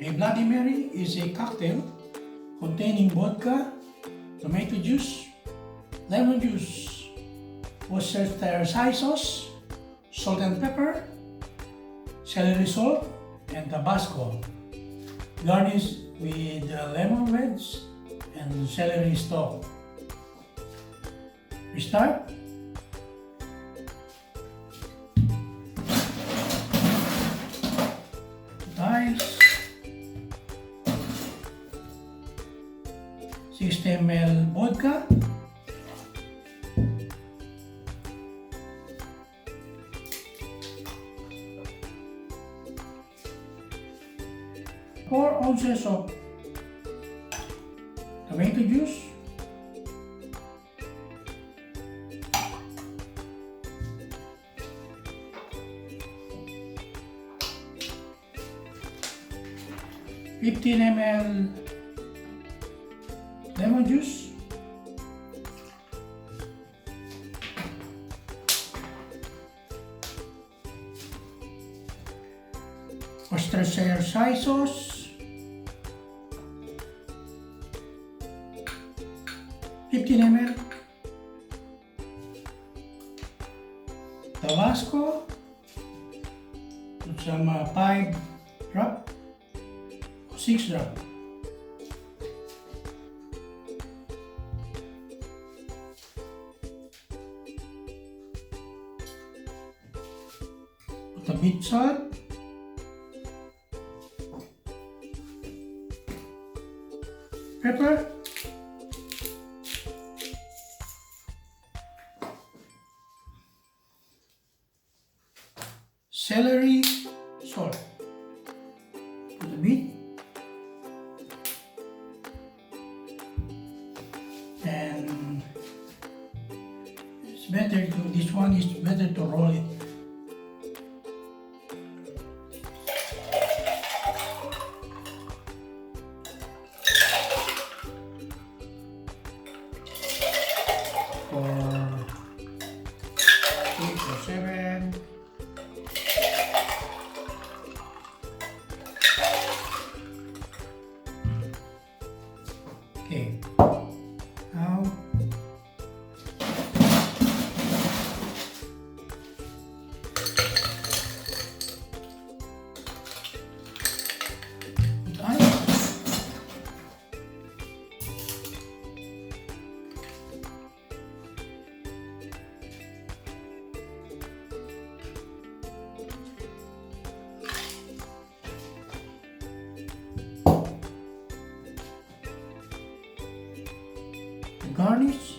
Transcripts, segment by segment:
A Bloody Mary is a cocktail containing vodka, tomato juice, lemon juice, Worcestershire sauce, salt and pepper, celery salt, and Tabasco. Garnish with lemon wedge and celery stalk. We start. Ice, 60 ml vodka, four ounces of tomato juice, (15 ml) lemon juice, Worcestershire sauce, 15 ml, Tabasco, some 5 drops, 6 drops. Put a bit salt, pepper, celery salt, put a bit, and it's better to, this one is better to roll it. For 6 or 7. Okay, now garnish.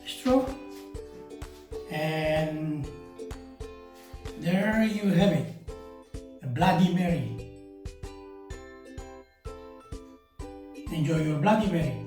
Straw, and there you have it, a Bloody Mary. Enjoy your Bloody Mary.